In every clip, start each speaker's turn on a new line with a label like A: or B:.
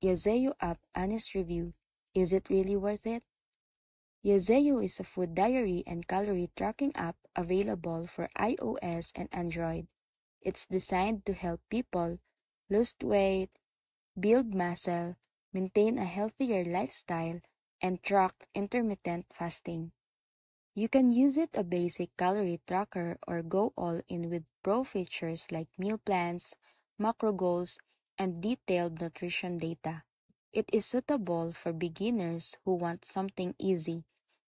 A: Yazeo app honest review. Is it really worth it? Yazeo is a food diary and calorie tracking app available for iOS and Android. It's designed to help people lose weight, build muscle, maintain a healthier lifestyle, and track intermittent fasting. You can use it a basic calorie tracker or go all in with pro features like meal plans, macro goals, and detailed nutrition data. It is suitable for beginners who want something easy,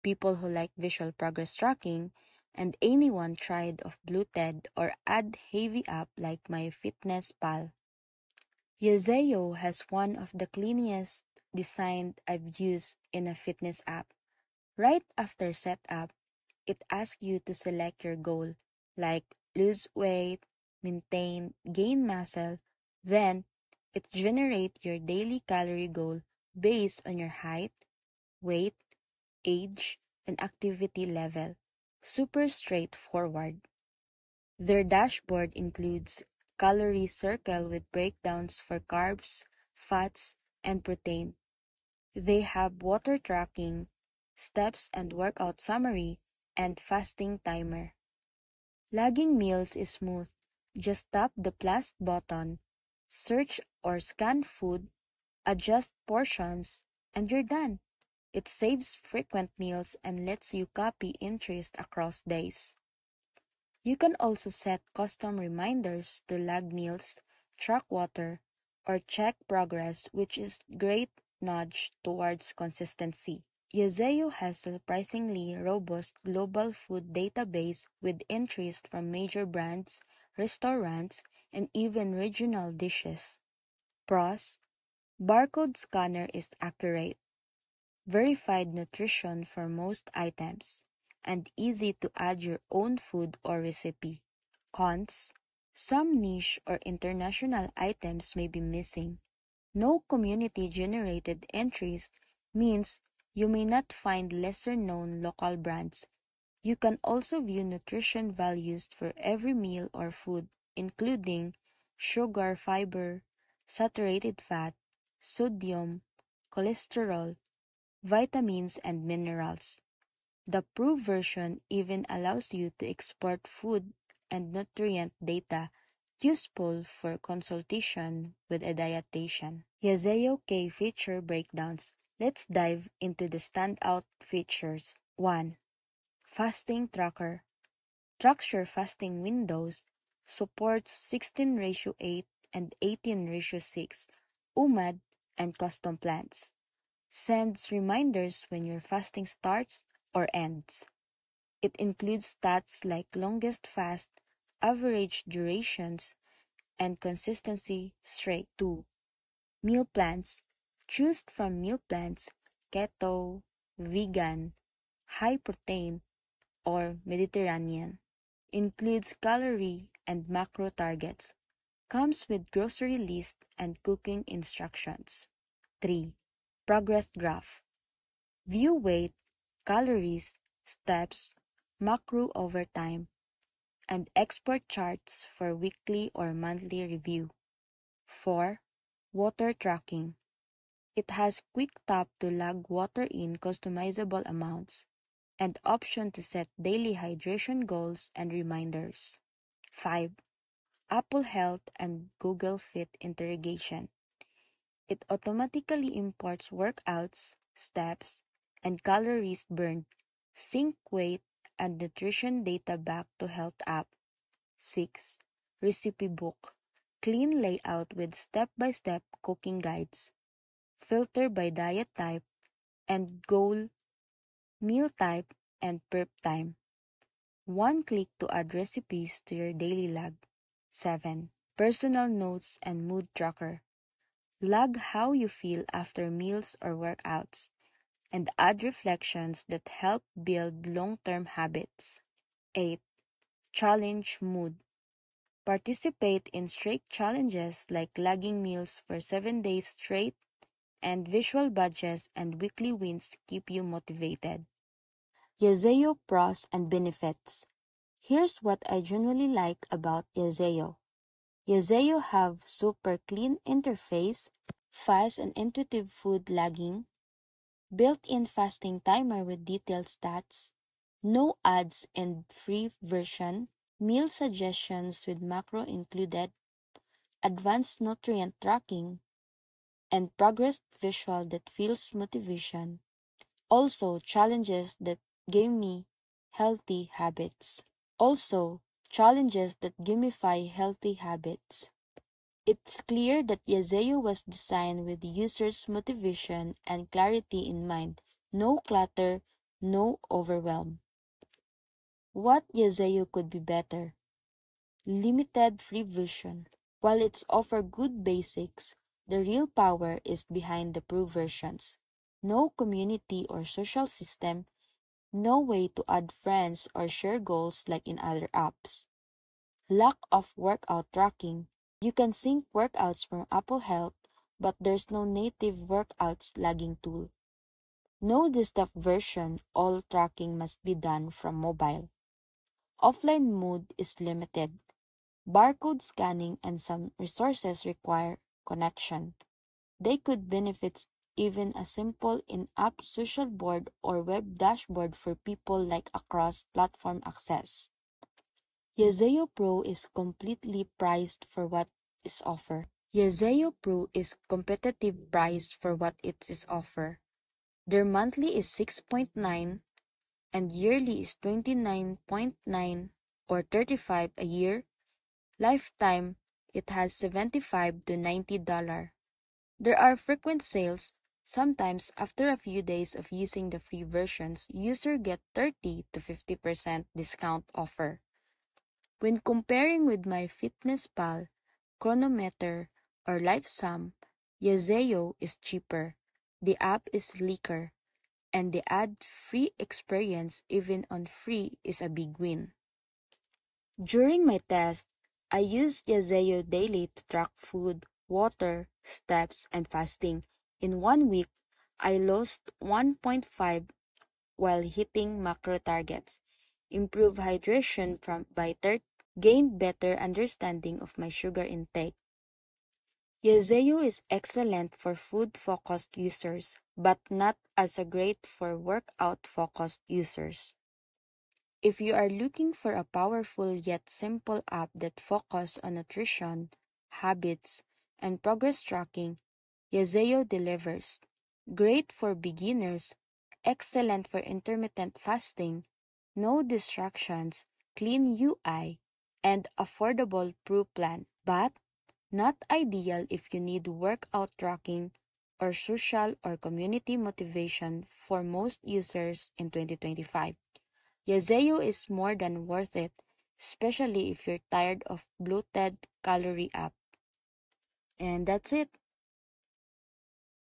A: people who like visual progress tracking, and anyone tired of bloated or ad heavy app like MyFitnessPal. Yazeo has one of the cleanest design I've used in a fitness app. Right after setup, it asks you to select your goal, like lose weight, maintain, gain muscle. Then, it generates your daily calorie goal based on your height, weight, age, and activity level. Super straightforward. Their dashboard includes calorie circle with breakdowns for carbs, fats, and protein. They have water tracking, steps and workout summary, and fasting timer. Lagging meals is smooth. Just tap the plus button, search or scan food, adjust portions, and you're done. It saves frequent meals and lets you copy interest across days. You can also set custom reminders to lag meals, track water, or check progress, which is great nudge towards consistency. Yazeo has surprisingly robust global food database with entries from major brands, restaurants, and even regional dishes. Pros: barcode scanner is accurate, verified nutrition for most items, and easy to add your own food or recipe. Cons: some niche or international items may be missing. No community-generated entries means you may not find lesser-known local brands. You can also view nutrition values for every meal or food, including sugar, fiber, saturated fat, sodium, cholesterol, vitamins, and minerals. The Pro version even allows you to export food and nutrient data useful for consultation with a dietitian. Yazeo K feature breakdowns. Let's dive into the standout features. 1. Fasting Tracker. Tracks your fasting windows. Supports 16:8 and 18:6, UMAD, and custom plans. Sends reminders when your fasting starts or ends. It includes stats like longest fast, average durations, and consistency straight to. Meal plans. Choose from meal plans, keto, vegan, high protein, or Mediterranean. Includes calorie and macro targets. Comes with grocery list and cooking instructions. 3. Progress graph. View weight, calories, steps, macro over time, and export charts for weekly or monthly review. 4. Water tracking. It has quick tap to log water in customizable amounts and option to set daily hydration goals and reminders. 5. Apple Health and Google Fit integration. It automatically imports workouts, steps, and calories burned, sync weight, and nutrition data back to Health app. 6. Recipe book. Clean layout with step-by-step cooking guides. Filter by diet type and goal, meal type, and prep time. One click to add recipes to your daily log. 7. Personal notes and mood tracker. Log how you feel after meals or workouts, and add reflections that help build long-term habits. 8. Challenge mood. Participate in strict challenges like logging meals for 7 days straight, and visual badges and weekly wins keep you motivated. Yazeo pros and benefits. Here's what I genuinely like about Yazeo. Yazeo have super clean interface, fast and intuitive food lagging, built-in fasting timer with detailed stats, no ads and free version, meal suggestions with macro included, advanced nutrient tracking, and progress visual that feels motivation. Also, challenges that give me healthy habits. Also, challenges that gamify healthy habits. It's clear that Yazeo was designed with users' motivation and clarity in mind. No clutter, no overwhelm. What Yazeo could be better? Limited free version. While it's offer good basics, the real power is behind the pro versions. No community or social system, no way to add friends or share goals like in other apps. Lack of workout tracking. You can sync workouts from Apple Health, but there's no native workouts lagging tool. No desktop version, all tracking must be done from mobile. Offline mode is limited. Barcode scanning and some resources require connection. They could benefit even a simple in-app social board or web dashboard for people like across platform access. Yazeo Pro is completely priced for what is offered. Yazeo Pro is competitive price for what it is offer. Their monthly is 6.9 and yearly is 29.9 or 35 a year. Lifetime, it has 75 to $90. There are frequent sales. Sometimes after a few days of using the free versions, user get 30 to 50% discount offer. When comparing with my MyFitnessPal, Chronometer, or LifeSum, Yazeo is cheaper. The app is sleeker, and the ad-free experience even on free is a big win. During my test, I used Yazeo daily to track food, water, steps, and fasting. In 1 week, I lost 1.5 while hitting macro targets, improved hydration by 30, gained better understanding of my sugar intake. Yazeo is excellent for food-focused users, but not as a great for workout-focused users. If you are looking for a powerful yet simple app that focuses on nutrition, habits, and progress tracking, Yazeo delivers. Great for beginners, excellent for intermittent fasting, no distractions, clean UI, and affordable Pro plan, but not ideal if you need workout tracking or social or community motivation for most users in 2025. Yazeo is more than worth it, especially if you're tired of bloated calorie app. And that's it.